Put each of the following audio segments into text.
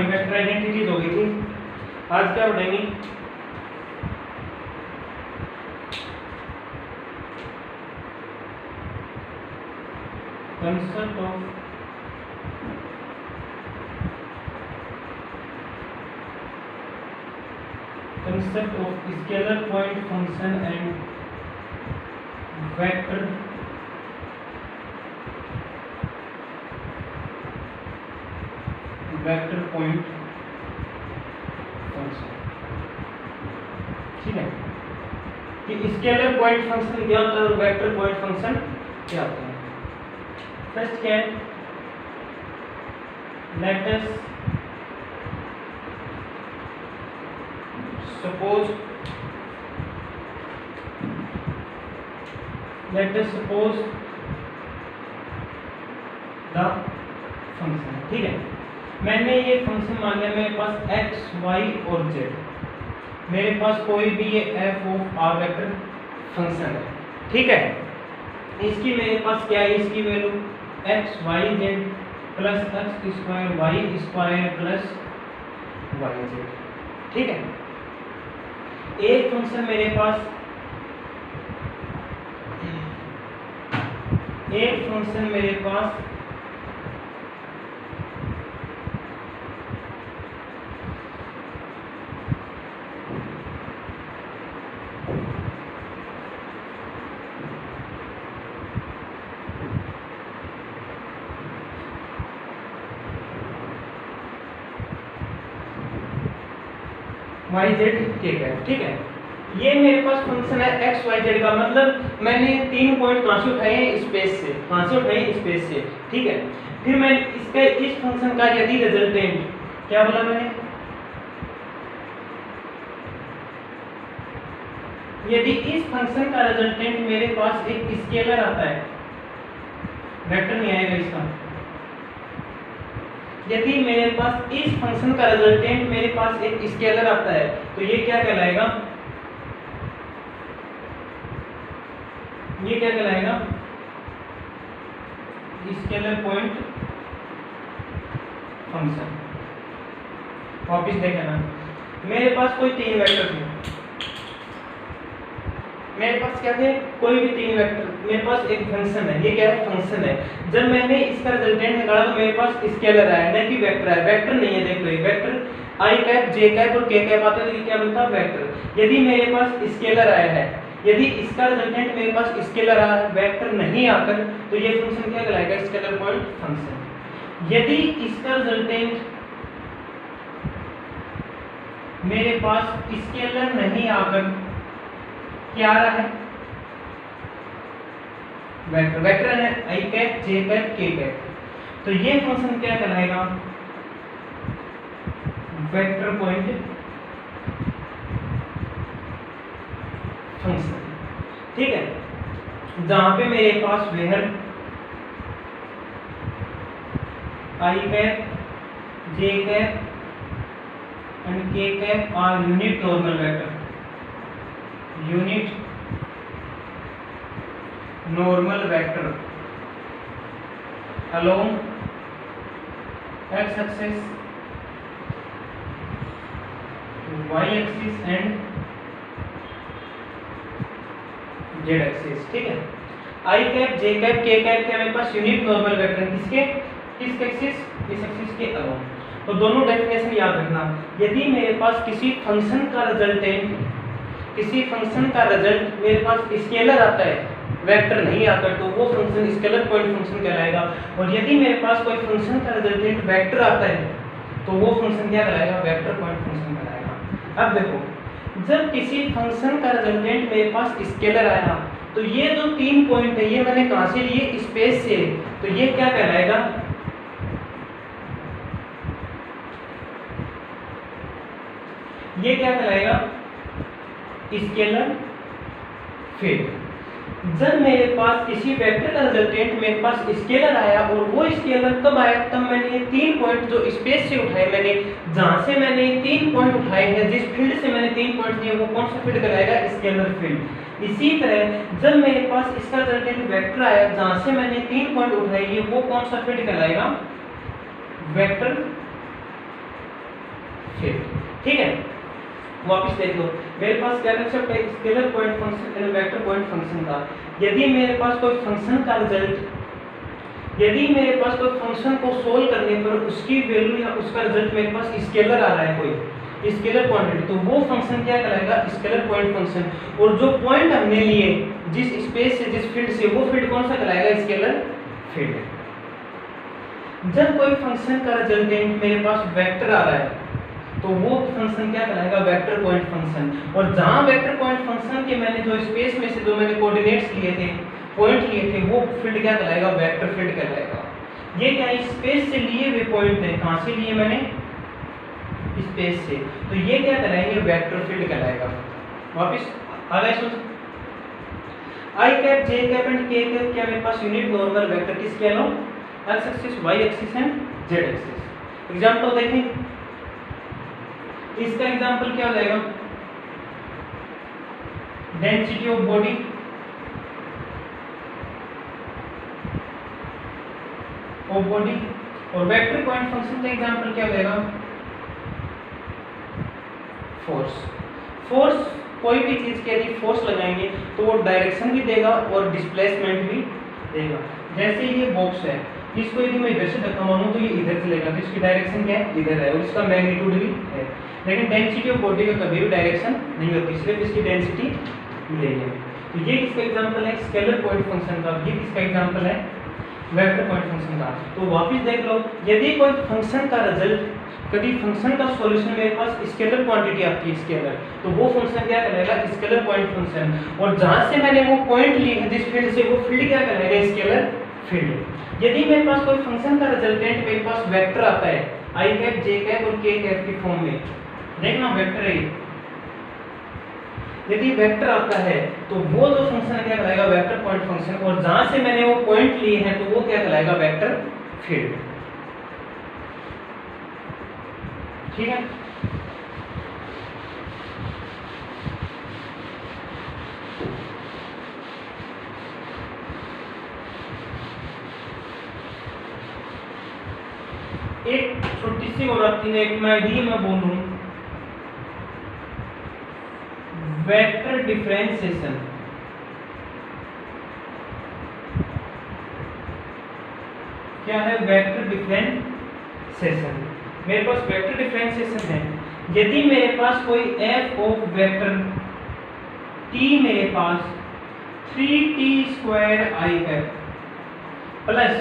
हमारी vector identities हो गई थी। आज क्या पढ़ेंगे? Concept of scalar point function and vector point function. ठीक है कि स्केलर पॉइंट फंक्शन क्या होता है और वेक्टर पॉइंट फंक्शन क्या होता है। फर्स्ट क्या है, let us suppose the function। ठीक है, मैंने ये फंक्शन मान लिया, मेरे पास x, y और z, मेरे पास कोई भी ये f of r vector function है। ठीक है, इसकी मेरे पास क्या है, इसकी value x y z plus x square y square plus y z। ठीक है, एक फंक्शन मेरे पास y z के है। ठीक है, ये मेरे पास फंक्शन है x y z का, मतलब मैंने 3 पॉइंट कहां से उठाए हैं, स्पेस से। कहां से उठाए, स्पेस से। ठीक है, फिर मैं इसके इस फंक्शन का यदि रिजल्टेंट, क्या बोला मैंने, यदि इस फंक्शन का रिजल्टेंट मेरे पास एक स्केलर आता है, वेक्टर नहीं आएगा इसका, यदि मेरे पास इस फंक्शन का रिजल्टेंट मेरे पास एक स्केलर आता है, तो ये क्या कहलाएगा, ये क्या कहलाएगा, स्केलर पॉइंट फंक्शन। वापिस देखना, मेरे पास कोई 3 वेक्टर थे, मेरे पास क्या थे, कोई भी 3 वेक्टर, मेरे पास एक फंक्शन है, ये क्या है, फंक्शन है। जब मैंने इसका रिजल्टेंट निकाला तो मेरे पास स्केलर आया, न कि वेक्टर आया। वेक्टर नहीं है, देख लो, वेक्टर आई कैप, जे कैप और के कैप आते हैं, तो ये क्या बनता है, वेक्टर। यदि मेरे पास स्केलर आया है, यदि इसका रिजल्टेंट मेरे पास स्केलर आया है, वेक्टर नहीं आकर, तो ये फंक्शन क्या कहलाएगा, स्केलर पॉइंट फंक्शन। यदि इसका रिजल्टेंट मेरे पास स्केलर नहीं आकर क्या आ रहा है, वेक्टर, वेक्टर है, आई कैप, जे कैप, के कैप, तो ये फंक्शन क्या कहलाएगा, वेक्टर पॉइंट फंक्शन। ठीक है, जहां पे मेरे पास where i cap, J cap and के cap are unit normal vector, unit normal vector along x axis, y axis and z axis। ठीक है, आई कैप, जे कैप, के कैप के मेरे पास यूनिट नॉर्मल वेक्टर, किसके, किस एक्सिस, इस एक्सिस के अलोंग। तो दोनों डेफिनेशन याद रखना। यदि मेरे पास किसी फंक्शन का रिजल्टेंट, किसी फंक्शन का रिजल्ट मेरे पास स्केलर आता है, वेक्टर नहीं आता, तो वो फंक्शन स्केलर पॉइंट फंक्शन कहलाएगा। और यदि मेरे पास कोई फंक्शन का रिजल्टेंट वेक्टर आता है, तो वो फंक्शन क्या कहलाएगा, वेक्टर पॉइंट फंक्शन कहलाएगा। अब देखो, जब किसी फंक्शन का रिजल्टेंट मेरे पास स्केलर आया, तो ये जो 3 पॉइंट है, ये मैंने कहां से लिए, स्पेस से, तो ये क्या कहलाएगा, ये क्या कहलाएगा, स्केलर फील्ड। जब मेरे पास किसी वेक्टर का रिजल्टेंट मेरे पास स्केलर आया, और वो स्केलर कब आया, तब मैंने ये 3 पॉइंट जो स्पेस से उठाए, मैंने जहां से मैंने 3 पॉइंट उठाए हैं, जिस फील्ड से मैंने 3 पॉइंट लिए, वो कौन सा फील्ड कहलाएगा, स्केलर फील्ड। इसी तरह जब मेरे पास इसका रिजल्टेंट वेक्टर आया, जहां से मैंने 3 पॉइंट उठाए, ये वो कौन सा फील्ड कहलाएगा, वेक्टर फील्ड। ठीक है, वापस देख लो, मेरे पास क्या कंसेप्ट है, scalar point function and vector point function का। यदि मेरे पास कोई फंक्शन का रिजल्ट, यदि मेरे पास कोई फंक्शन को सोल्व करने पर उसकी वैल्यू या उसका रिजल्ट मेरे पास स्केलर आ रहा है, कोई स्केलर क्वांटिटी, तो वो फंक्शन क्या कहलाएगा, स्केलर पॉइंट फंक्शन। और जो पॉइंट हमने लिए जिस स्पेस से, जिस फील्ड से, वो फील्ड कौन सा कहलाएगा, स्केलर फील्ड। जब कोई फंक्शन का रिजल्टेंट मेरे पास वेक्टर आ रहा है तो वो फंक्शन क्या कहलाएगा, वेक्टर पॉइंट फंक्शन। और जहां वेक्टर पॉइंट फंक्शन के मैंने जो स्पेस में से जो मैंने कोऑर्डिनेट्स लिए थे, पॉइंट लिए थे, वो फील्ड क्या कहलाएगा, वेक्टर फील्ड कहलाएगा। ये क्या स्पेस से लिए हुए पॉइंट है, कहां से लिए मैंने, स्पेस से, तो ये क्या कहलाएंगे, वेक्टर फील्ड कहलाएगा। वापस आ गए सोच, I cap J cap and के कैप क्या मेरे पास यूनिट नॉर्मल वेक्टर किसके along, X axis, Y axis and Z axis. Example देखें, इसका एग्जांपल क्या हो जाएगा, डेंसिटी ऑफ बॉडी, और वेक्टर पॉइंट फंक्शन का एग्जांपल क्या हो जाएगा, फोर्स। फोर्स कोई भी चीज के यदि फोर्स लगाएंगे तो वो डायरेक्शन भी देगा और डिस्प्लेसमेंट भी देगा। जैसे ये बॉक्स है, इसको यदि मैं इधर से धक्का मारूं तो ये इधर से लेगा, तो इसकी डायरेक्शन क्या है, इधर है, और इसका मैग्नीट्यूड भी है। लेकिन डेंसिटी ऑफ बॉडी का कभी भी डायरेक्शन नहीं होती, सिर्फ इसकी डेंसिटी मिलेगी। तो ये किसका एग्जांपल है, स्केलर पॉइंट फंक्शन का। ये किसका एग्जांपल है, वेक्टर पॉइंट फंक्शन का। तो वापस देख लो, यदि कोई फंक्शन का रिजल्ट, कभी फंक्शन का सॉल्यूशन मेरे पास स्केलर क्वांटिटी आती है, स्केलर, तो वो फंक्शन क्या कहलाएगा, स्केलर पॉइंट फंक्शन। और जहां से मैंने वो पॉइंट ली है जिस फील्ड से, वो फील्ड क्या कहलाएगा, स्केलर फील्ड। यदि मेरे पास कोई फंक्शन का रिजल्टेंट मेरे पास वेक्टर आता है, आई कैप, जे कैप और के कैप की फॉर्म में, देखना वेक्टर है, यदि वेक्टर आता है तो वो जो फंक्शन क्या कहलाएगा, वेक्टर पॉइंट फंक्शन। और जहां से मैंने वो पॉइंट लिए हैं तो वो क्या कहलाएगा, वेक्टर फील्ड। ठीक है, एक छोटी सी और आती है, एक मैं आईडी में बोलूं, वेक्टर डिफरेंशिएशन। क्या है, वेक्टर डिफरेंशिएशन। मेरे पास वेक्टर डिफरेंशिएशन है, यदि मेरे पास कोई एफ ऑफ वेक्टर टी मेरे पास 3t² i cap plus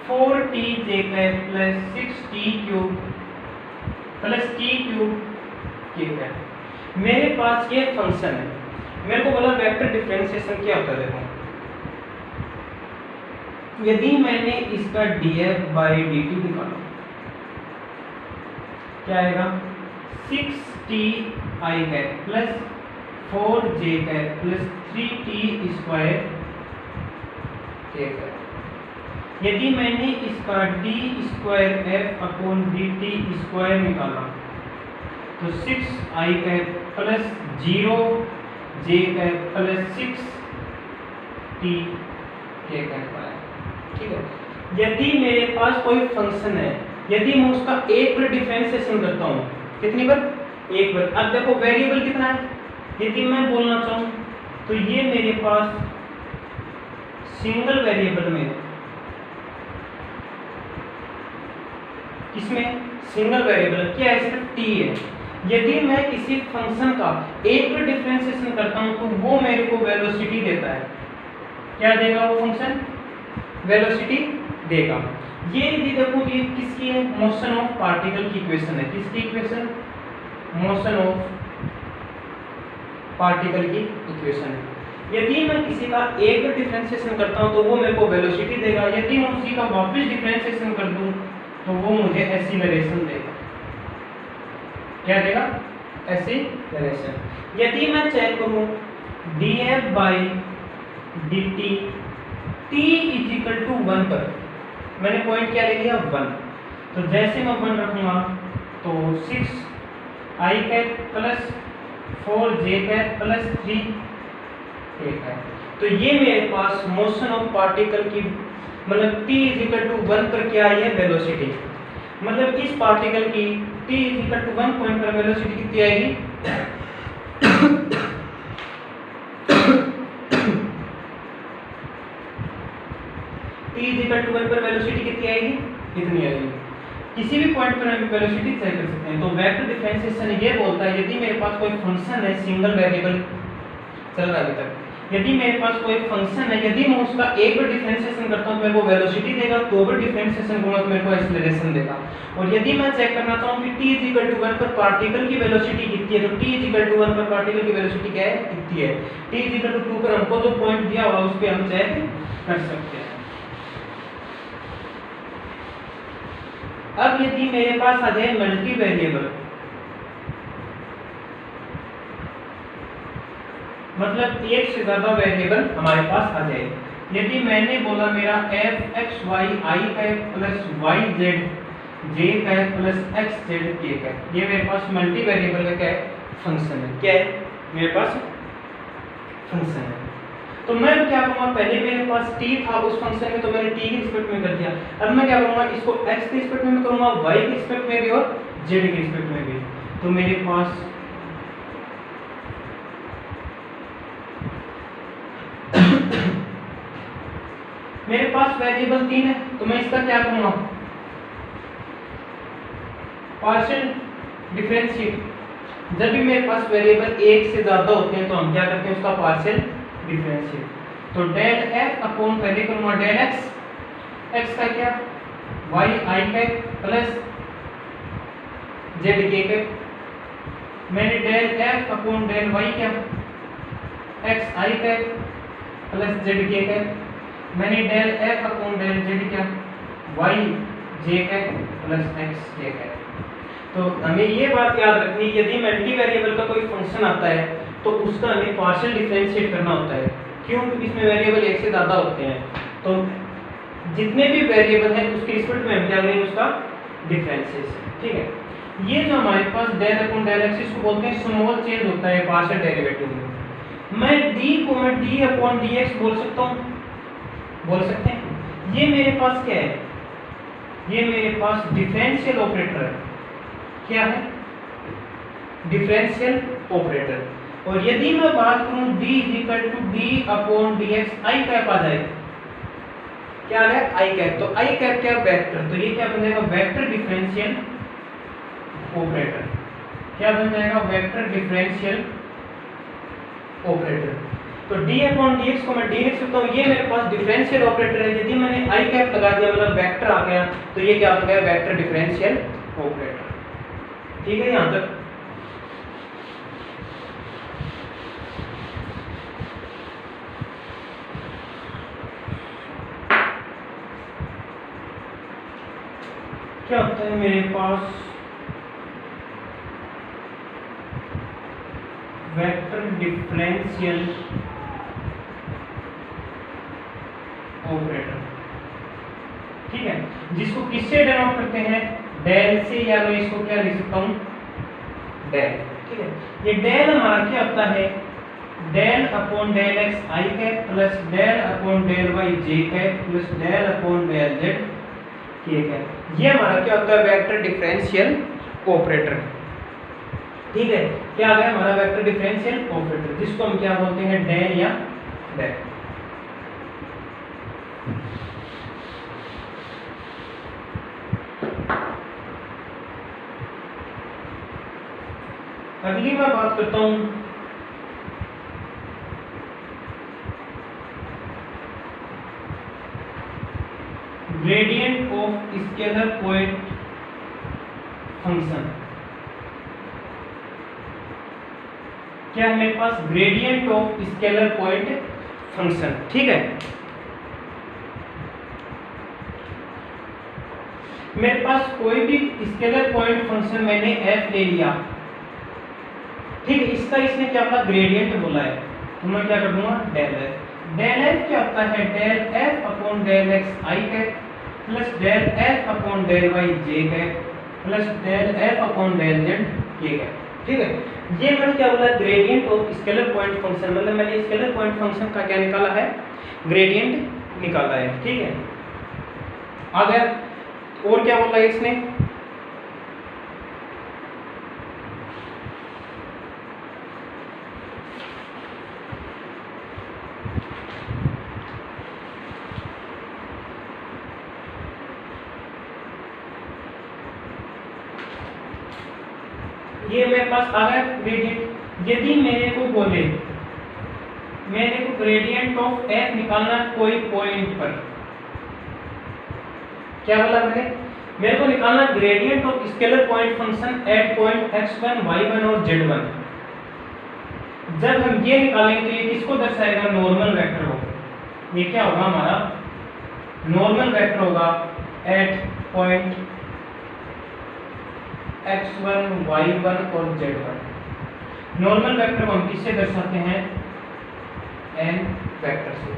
4t j cap plus 6t³ plus t³ k cap, मेरे पास ये फंक्शन है। मेरे को बोला वेक्टर डिफरेंशिएशन क्या होता है, देखो, यदि मैंने इसका df/dt निकाला, क्या आएगा, 6t i cap plus 4j cap plus 3t² k cap. यदि मैंने इसका d²f/dt² निकाला तो 6i cap plus 0j cap plus 6t के कैप आया। ठीक है, यदि मेरे पास कोई फंक्शन है, यदि मैं उसका एक बार डिफरेंशिएशन करता हूँ, कितनी बार, एक बार। अब देखो वेरिएबल कितना है, यदि मैं बोलना चाहूँ तो ये मेरे पास सिंगल वेरिएबल में, किसमें, सिंगल वेरिएबल क्या है, सिर्फ t है। यदि मैं किसी फंक्शन का एक बार डिफरेंशिएशन करता हूँ तो वो मेरे को वेलोसिटी देता है। क्या देगा वो फंक्शन, वेलोसिटी देगा। ये यदि देखो ये किसकी है, मोशन ऑफ पार्टिकल की इक्वेशन है। किसकी इक्वेशन, मोशन ऑफ पार्टिकल की इक्वेशन है। यदि मैं किसी का एक बार डिफरेंशिएशन करता हूं तो वो मेरे को वेलोसिटी देगा। यदि मैं उसी का वापस डिफरेंशिएशन कर दूं तो वो मुझे एक्सीलरेशन देगा। क्या देगा, एक्सीलरेशन। यदि मैं चेक करूं df/dt t = 1 पर, मैंने पॉइंट क्या ले लिया, 1, तो जैसे मैं 1 रखूंगा तो 6i cap plus 4j cap plus 3k cap, तो ये मेरे पास मोशन ऑफ पार्टिकल की, मतलब t = 1 पर क्या आई है, वेलोसिटी। मतलब इस पार्टिकल की t is equal to 1 point पर वेलोसिटी कितनी आएगी t इज इक्वल टू 1 पर वेलोसिटी कितनी आएगी इतनी आएगी। किसी भी पॉइंट पर हम वेलोसिटी तय कर सकते हैं। तो वेक्टर डिफरेंशिएशन ये बोलता है यदि मेरे पास कोई फंक्शन है सिंगल वेरिएबल चल रहा है अभी तक, यदि मेरे पास कोई फंक्शन है, यदि मैं उसका एक बार डिफरेंशिएशन करता हूं तो मेरे को वेलोसिटी देगा, दो बार डिफरेंशिएशन करूंगा तो मेरे को एक्सेलरेशन देगा। और यदि मैं चेक करना चाहूं कि t इज इक्वल टू 1 पर पार्टिकल की वेलोसिटी कितनी है, तो t इज इक्वल टू 1 पर पार्टिकल की वेलोसिटी क्या है कितनी है, t इज इक्वल टू 2 पर हमको जो पॉइंट दिया हुआ उस पे हम चेक कर सकते हैं। अब यदि मेरे पास आ जाए मल्टी वेरिएबल, मतलब एक से ज्यादा वेरिएबल हमारे पास आ जाए, यदि मैंने बोला मेरा f x y i cap plus y z j cap plus x z k cap, ये मेरे पास मल्टी वेरिएबल का क्या है फंक्शन है, क्या है मेरे पास फंक्शन है। तो मैं क्या करूंगा, पहले मेरे पास t था उस फंक्शन में तो मैंने t के रिस्पेक्ट में कर दिया, अब मैं क्या करूंगा इसको x के रिस्पेक्ट में करूंगा, y के रिस्पेक्ट में भी और z के रिस्पेक्ट में भी। तो मेरे पास वेरिएबल 3 है, तो मैं इसका क्या करूंगा पार्शियल डिफरेंशिएट। जब भी मेरे पास वेरिएबल एक से ज्यादा होते हैं तो हम क्या करते हैं उसका पार्शियल डिफरेंशिएट। तो डेल f अपॉन पहले करूंगा डेल x का क्या y i cap plus z k cap, मैंने del f upon del y क्या x i cap plus z k cap, मैंने del f upon del z क्या y j cap plus x k cap. तो हमें ये बात याद रखनी, यदि मल्टी वेरिएबल का कोई फंक्शन आता है तो उसका हमें पार्शियल डिफरेंशिएट करना होता है। क्यों? क्योंकि इसमें वेरिएबल एक से ज्यादा होते हैं, तो जितने भी वेरिएबल हैं उसके रिस्पेक्ट में हम क्या करेंगे उसका डिफरेंशिएशन। ठीक है, ये जो हमारे पास डेल अपॉन डेल x इसको बोलते हैं स्मॉल चेंज होता है पार्शियल डेरिवेटिव में। मैं d को मैं d अपॉन dx बोल सकता हूँ, बोल सकते हैं। ये मेरे पास क्या है, ये मेरे पास डिफरेंशियल ऑपरेटर है, क्या है डिफरेंशियल ऑपरेटर। और यदि मैं बात करूं d equal to d upon dx i cap आ जाए, क्या है i कैप, तो i कैप क्या वेक्टर, तो ये क्या बन जाएगा वेक्टर डिफरेंशियल ऑपरेटर, क्या बन जाएगा वेक्टर डिफरेंशियल ऑपरेटर। तो d अपॉन dx को मैं d लिख सकता हूँ, ये मेरे पास डिफरेंशियल ऑपरेटर है। यदि मैंने i कैप लगा दिया मतलब वेक्टर आ गया, तो ये क्या बन गया वेक्टर डिफरेंशियल ऑपरेटर। ठीक है, यहां तक क्या होता है मेरे पास वेक्टर डिफरेंशियल ऑपरेटर। ठीक है, जिसको किससे डिनोट करते हैं डेल से, या मैं इसको क्या लिख सकता हूं डेल। ठीक है, ये डेल हमारा क्या होता है del upon del x i cap plus del upon del y j cap plus del upon del z k cap, ये हमारा क्या होता है वेक्टर डिफरेंशियल ऑपरेटर। ठीक है, क्या आ गया हमारा वेक्टर डिफरेंशियल ऑपरेटर, जिसको हम क्या बोलते हैं डेल या डेल। अगली मैं बात करता हूं gradient of scalar point function. क्या है मेरे पास gradient of scalar point function. ठीक है, मेरे पास कोई भी स्केलर पॉइंट फंक्शन मैंने f ले लिया, ठीक है, इसका इसने क्या बोला ग्रेडियंट बोला है, तो मैं क्या कर दूंगा डेल f। डेल f क्या होता है del f upon del x i cap plus del f upon del y j cap plus del f upon del z k cap. ठीक है, ये मैंने क्या बोला gradient of scalar point function, मतलब मैंने स्केलर पॉइंट फंक्शन का क्या निकाला है ग्रेडियंट निकाला है। ठीक है, आ गया। और क्या बोला है इसने ये मेरे पास आ गया ग्रेडियंट। यदि मेरे को बोले मेरे को ग्रेडियंट ऑफ एफ निकालना कोई पॉइंट पर, क्या बोला मैंने, मेरे को निकालना gradient of scalar point function at point x1 y1 और z1। जब हम ये निकालेंगे तो ये किसको दर्शाएगा, नॉर्मल वेक्टर होगा। ये क्या होगा हमारा नॉर्मल वेक्टर होगा एट पॉइंट x1 y1 और z1। नॉर्मल वेक्टर को हम किससे दर्शाते हैं, n वेक्टर से।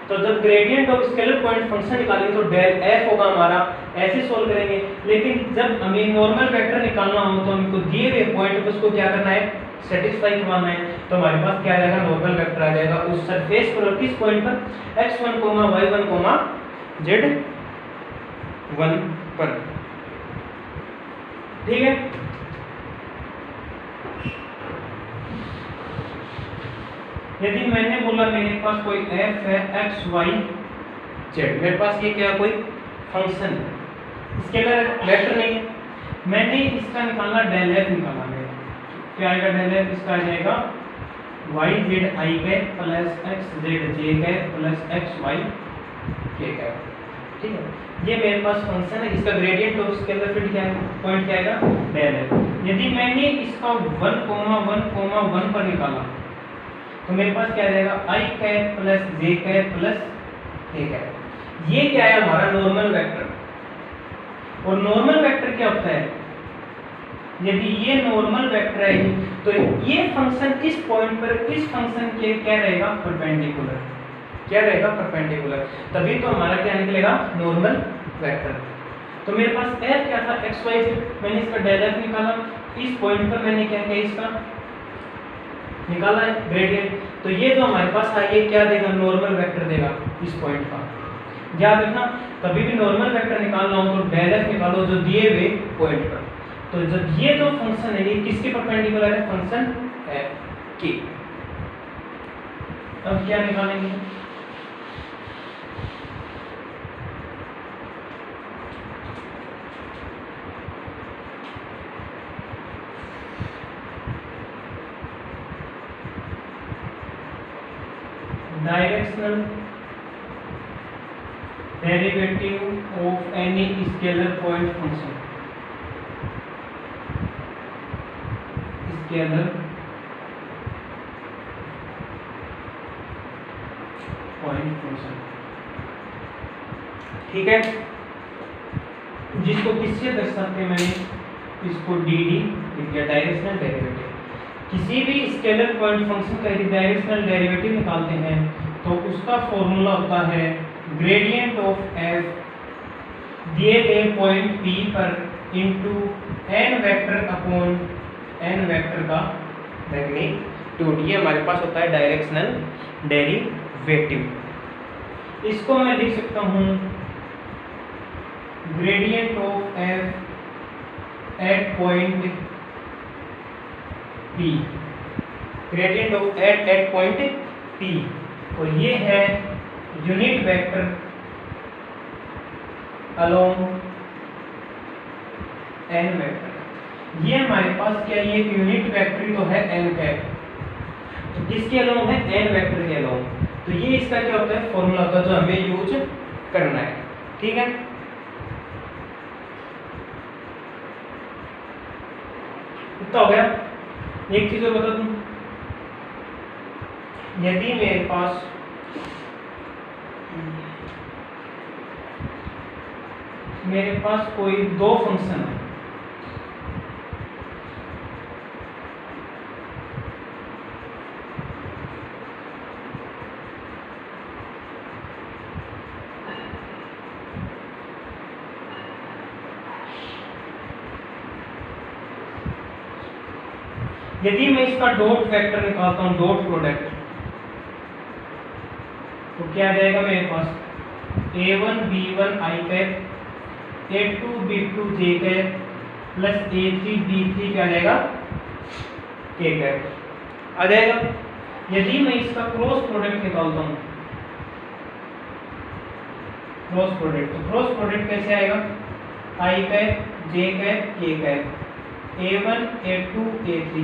तो जब gradient of scalar point function निकालेंगे तो डेल f होगा हमारा, ऐसे सोल्व करेंगे। लेकिन जब हमें नॉर्मल वेक्टर निकालना हो तो हमको दिए हुए पॉइंट को उसको क्या करना है, सेटिस्फाई करवाना है। तो हमारे पास क्या आ जाएगा, नॉर्मल वेक्टर आ जाएगा उस सरफेस पर, किस पॉइंट पर, x1, y1, z1 पर। ठीक है, यदि मैंने बोला मेरे पास कोई f है x y z, मेरे पास ये क्या कोई फंक्शन है, स्केलर वेक्टर नहीं है, मैंने इसका निकालना डेल f निकालना है। क्या आएगा डेल f, इसका आ जाएगा y z I cap plus x z j cap plus x y k cap. ठीक है, ये मेरे पास फंक्शन है, इसका ग्रेडियंट ऑफ स्केलर फील्ड क्या है, पॉइंट क्या आएगा, डेल f। यदि मैंने इसका 1, 1, 1 पर निकाला तो मेरे पास क्या आ जाएगा, i cap plus j cap plus k cap. ये क्या है हमारा नॉर्मल वेक्टर। और नॉर्मल वेक्टर क्या होता है, यदि ये नॉर्मल वेक्टर है तो ये फंक्शन इस पॉइंट पर इस फंक्शन के क्या रहेगा, परपेंडिकुलर। क्या रहेगा, परपेंडिकुलर। तभी तो हमारा क्या निकलेगा, नॉर्मल वेक्टर। तो मेरे पास f क्या था, x y z, मैंने इसका डेल f निकाला, इस पॉइंट पर मैंने क्या किया, इसका निकाला है ग्रेडियंट। तो ये जो हमारे पास है ये क्या देगा, नॉर्मल वेक्टर देगा इस पॉइंट का। याद रखना, कभी भी नॉर्मल वेक्टर निकालना हो तो डेल f निकालो जो दिए हुए पॉइंट पर। तो जब ये जो फंक्शन है ये किसके परपेंडिकुलर है, फंक्शन f के। अब क्या निकालेंगे, directional derivative of any scalar point function. Scalar point function, ठीक है, जिसको किससे दर्शाते हैं, मैंने इसको dd लिख दिया, डायरेक्शनल डेरिवेटिव। किसी भी स्केलर पॉइंट फंक्शन का यदि डायरेक्शनल डेरिवेटिव निकालते हैं तो उसका फॉर्मूला होता है ग्रेडियंट ऑफ f दिए गए पॉइंट p पर into n vector upon n vector का मैग्नीट्यूड। ये हमारे पास होता है डायरेक्शनल डेरिवेटिव। इसको मैं लिख सकता हूँ gradient of f at point p, gradient of at point p, और ये है unit vector along n vector. ये हमारे पास क्या, ये यूनिट वेक्टर तो है n कैप, तो किसके अलोंग है, n वेक्टर के अलोंग। तो ये इसका क्या होता है, फॉर्मूला होता है जो हमें यूज करना है। ठीक है, इतना हो गया। एक चीज और बता दूं, यदि मेरे पास कोई दो फंक्शन है, यदि मैं इसका डॉट वेक्टर निकालता हूं, डॉट प्रोडक्ट, तो क्या आ जाएगा मेरे पास, a1 b1 i cap a2 b2 j cap plus a3 b3 क्या आ जाएगा, k कैप आ जाएगा। यदि मैं इसका क्रॉस प्रोडक्ट निकालता हूं, क्रॉस प्रोडक्ट कैसे आएगा, i cap j cap k cap A1 A2 A3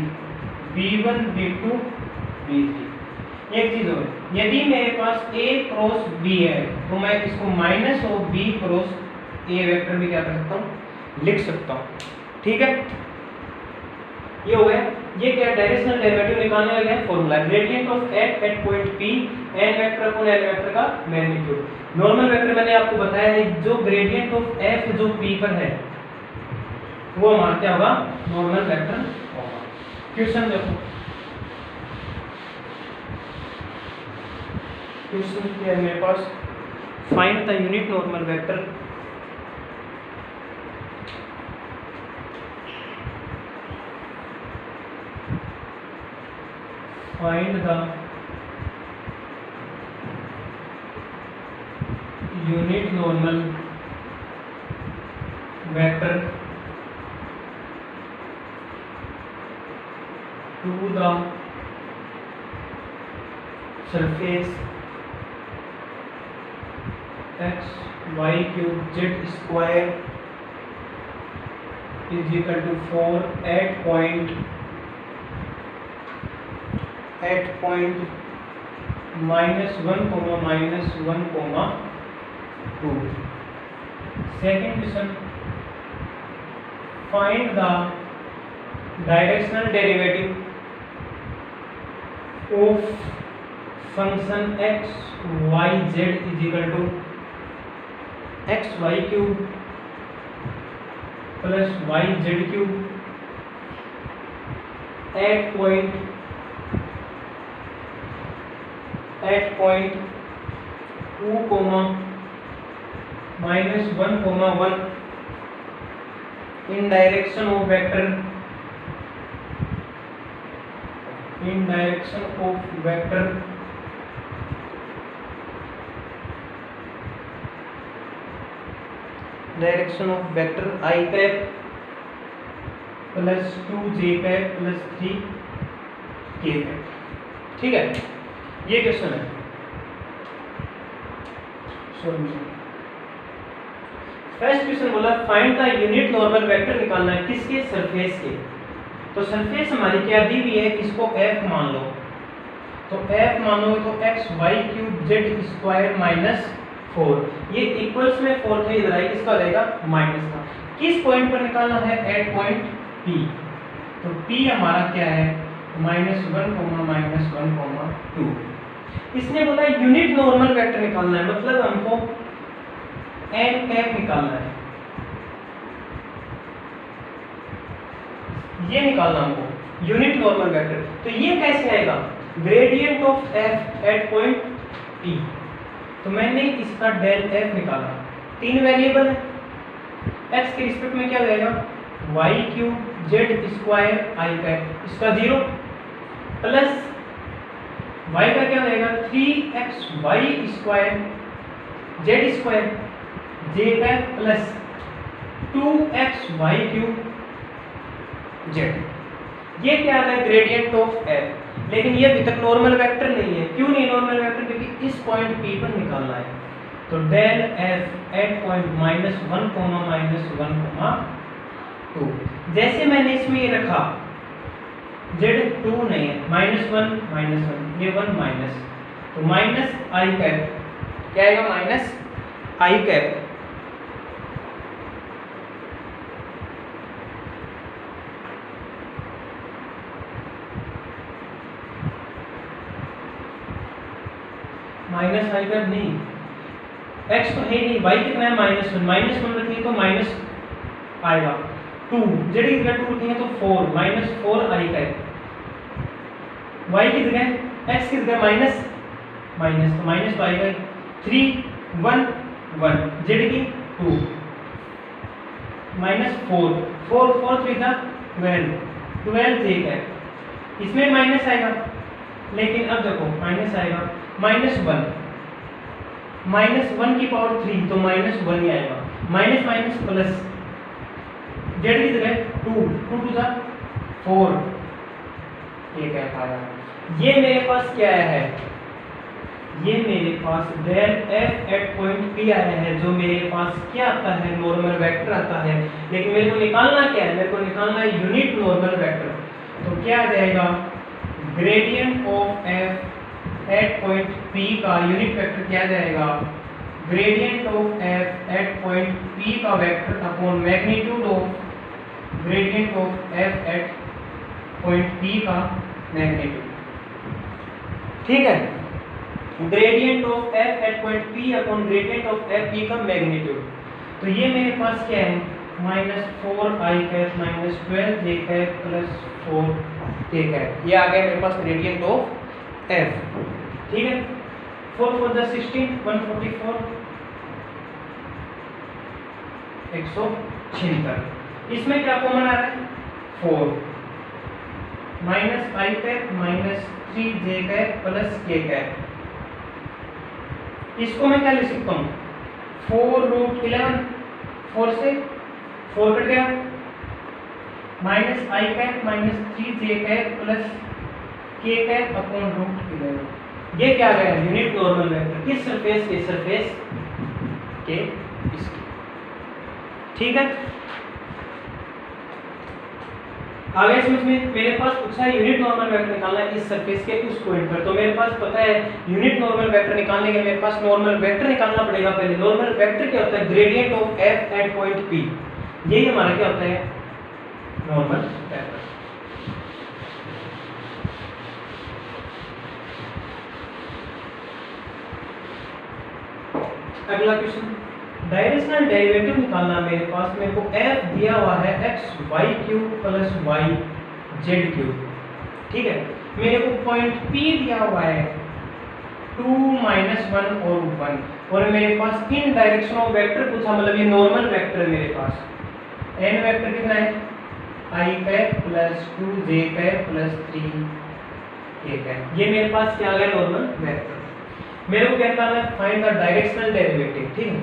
B1 B2 B3। एक चीज और, यदि मेरे पास A क्रॉस B है तो मैं इसको minus of B cross A vector भी क्या कर सकता हूँ, लिख सकता हूँ। ठीक है, ये हो गया। ये क्या डायरेक्शनल डेरिवेटिव निकालने लगे हैं formula, gradient of at point P n vector upon n vector का मैग्नीट्यूड। नॉर्मल वेक्टर मैंने आपको बताया है, जो ग्रेडियंट ऑफ f जो P पर है वो हमारा क्या होगा, नॉर्मल वेक्टर होगा। क्वेश्चन देखो, क्वेश्चन क्या है मेरे पास, find the unit normal vector find the unit normal vector to the surface x y cube z square is equal to 4 at point -1, -1, 2। Second question, find the directional derivative of function x y z is equal to x y cube plus y z cube at point -2, -1, 1 in direction of vector I cap plus 2j cap plus 3k cap। ठीक है, ये question है। First question बोला find the unit normal vector निकालना है, किसके, surface के। तो सरफेस हमारी क्या दी हुई है, इसको f मान लो। तो f मानोगे तो x y cube z square -4, ये इक्वल्स में 4 थे, इधर आएगा, इसका रहेगा माइनस का। किस पॉइंट पर निकालना है, एट पॉइंट P। तो P हमारा क्या है, -1, -1, 2। इसने बोला यूनिट नॉर्मल वेक्टर निकालना है, मतलब हमको n कैप निकालना है, ये निकालना हमको यूनिट नॉर्मल वेक्टर। तो ये कैसे आएगा, gradient of f at point P। तो मैंने इसका डेल f निकाला, 3 वेरिएबल है, x के रिस्पेक्ट में क्या हो जाएगा, y cube z square i cap, इसका 0 प्लस y का क्या हो जाएगा, 3xy square z square j cap plus 2xy cube z। ये क्या है, ग्रेडियंट ऑफ f। लेकिन ये अभी तक नॉर्मल वेक्टर नहीं है, क्यों नहीं नॉर्मल वेक्टर, क्योंकि इस पॉइंट P पर निकालना है। तो डेल f एट पॉइंट -1, -1, 2। जैसे मैंने इसमें ये रखा z2 नहीं है, -1, -1, ये 1 माइनस, तो माइनस आई कैप क्या आएगा, minus i cap minus i cap नहीं, x तो है नहीं, y कितना है, -1 रखेंगे तो माइनस आएगा 2, z की जगह 2 रखेंगे तो 4, -4 आई कैप, y की जगह x की जगह माइनस तो माइनस तो आएगा 3, 1, 1, z की 2, -4, 4 3 था 12 j कैप, इसमें माइनस आएगा। लेकिन अब देखो माइनस आएगा, -1 की पावर 3, तो -1 ही आएगा, माइनस प्लस, z की जगह 2 था 4, ये क्या आया। ये मेरे पास क्या है, ये मेरे पास del f at point P आया है, जो मेरे पास क्या आता है, नॉर्मल वेक्टर आता है। लेकिन मेरे को निकालना क्या है, मेरे को निकालना है यूनिट नॉर्मल वेक्टर। तो क्या आ जाएगा, gradient of F at point P का यूनिट वेक्टर क्या जाएगा, gradient of F at point P का vector upon magnitude of gradient of F at point P का मैग्नीट्यूड। ठीक है, gradient of F at point P upon gradient of f P का magnitude. तो ये मेरे पास क्या है, -4 i cap minus 12 j cap plus 4 k cap. ये आ गया मेरे पास ग्रेडियंट ऑफ एफ। ठीक है, 4 4 10 16 144 176। इसमें क्या कॉमन आ रहा है, 4 minus i cap minus 3 j cap plus k cap. इसको मैं क्या लिख सकता हूँ, 4√11, 4 से 4 कट गया, minus i cap minus 3 j cap plus k cap upon √11। ये क्या गया, यूनिट नॉर्मल वेक्टर किस सरफेस के, सरफेस के इसके। ठीक है, आगे समझ में, मेरे पास पूछा है यूनिट नॉर्मल वेक्टर निकालना है इस सरफेस के उस पॉइंट पर। तो मेरे पास पता है यूनिट नॉर्मल वेक्टर निकालने के मेरे पास नॉर्मल वेक्टर निकालना पड़ेगा पहले। नॉर्मल वेक्टर क्या होता है, gradient of F at point P. यही हमारा क्या होता है, नॉर्मल वेक्टर। अगला क्वेश्चन, डायरेक्शनल डेरिवेटिव निकालना। मेरे पास मेरे को f दिया हुआ है x y cube plus y z cube. ठीक है, मेरे को पॉइंट P दिया हुआ है 2 -1 और 1, और मेरे पास इन डायरेक्शन ऑफ वेक्टर पूछा, मतलब ये नॉर्मल वेक्टर मेरे पास n वेक्टर कितना है, i cap plus 2 j cap plus 3 k cap. ये मेरे पास क्या आ गया, नॉर्मल वेक्टर। मेरे को क्या निकालना है, फाइंड द डायरेक्शनल डेरिवेटिव। ठीक है,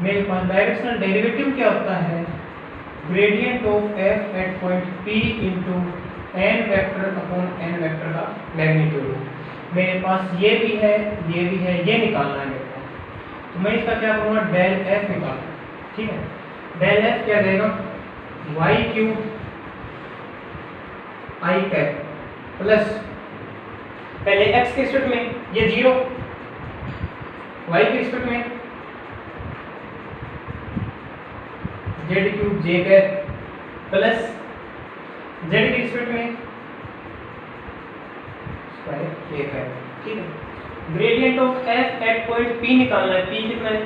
मेरे पास डायरेक्शनल डेरिवेटिव क्या होता है, gradient of F at point P into N vector upon N vector का मैग्नीट्यूड। मेरे पास ये भी है, ये भी है, ये निकालना है मेरे को। तो मैं इसका क्या करूँगा, डेल एफ निकालूँ। ठीक है, डेल एफ क्या देगा, वाई क्यूब आई कैप प्लस, पहले एक्स के रिस्पेक्ट में ये 0, वाई के रिस्पेक्ट में z cube j cap plus z के रिस्पेक्ट में स्क्वायर के कैप। ठीक है, gradient of F at point P निकालना है। पी कितना है,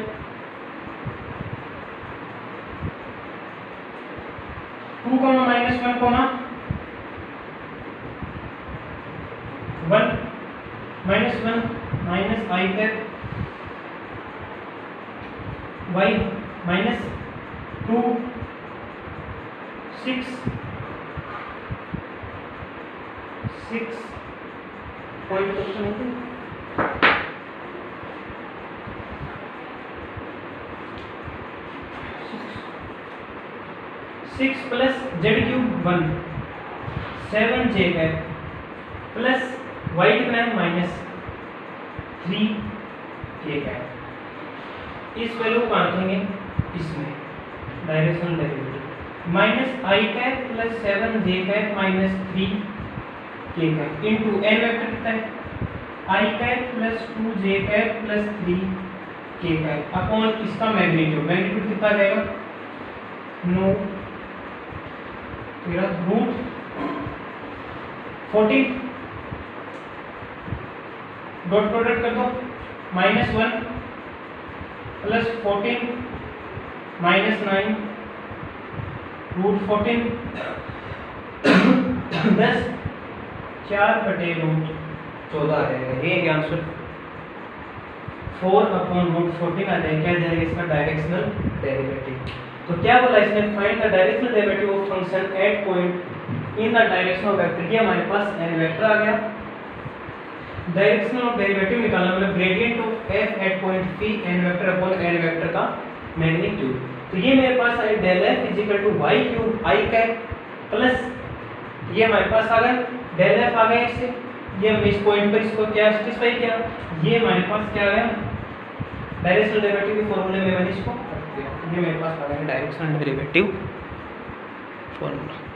2, -1, -1 minus i cap y minus 2 6 point option है 6 plus z cube 1 7 j cap plus y कितना है, -3 के कैप। इस वैल्यू को रखेंगे इसमें directional derivative, minus i cap plus 7 j cap minus 3 के कैप इनटू एन वेक्टर कितना है, आई कैप प्लस 2 जे कैप प्लस 3 के कैप अपॉन इसका मैग्नीट्यूड। मैग्नीट्यूड कितना जाएगा, 9 तेरा रूट 14, डॉट प्रोडक्ट कर दो, -1 प्लस 14 -9 रूट 14 10 4 बटे रूट 14 है। ये आंसर 4 अपॉन रूट 14 आ जाएगा। क्या जाएगा इसका डायरेक्शनल डेरिवेटिव। तो क्या बोला इसने, find the directional derivative of function at point in the direction of vector. ये हमारे पास एन वेक्टर आ गया। डायरेक्शनल ऑफ डेरिवेटिव निकालना मतलब gradient of F at point P N vector upon N vector का मैग्नीट्यूड। तो ये मेरे पास है del F is equal to Y cube I cap plus ये हमारे पास आ गया डेल एफ आ गया इससे ये हमने इस पॉइंट पर इसको क्या सैटिस्फाई किया, ये हमारे पास क्या है डायरेक्शनल डेरिवेटिव के फॉर्मूले में मैंने इसको रख दिया। ये मेरे पास आ गया डायरेक्शनल डेरिवेटिव फॉर्मूला।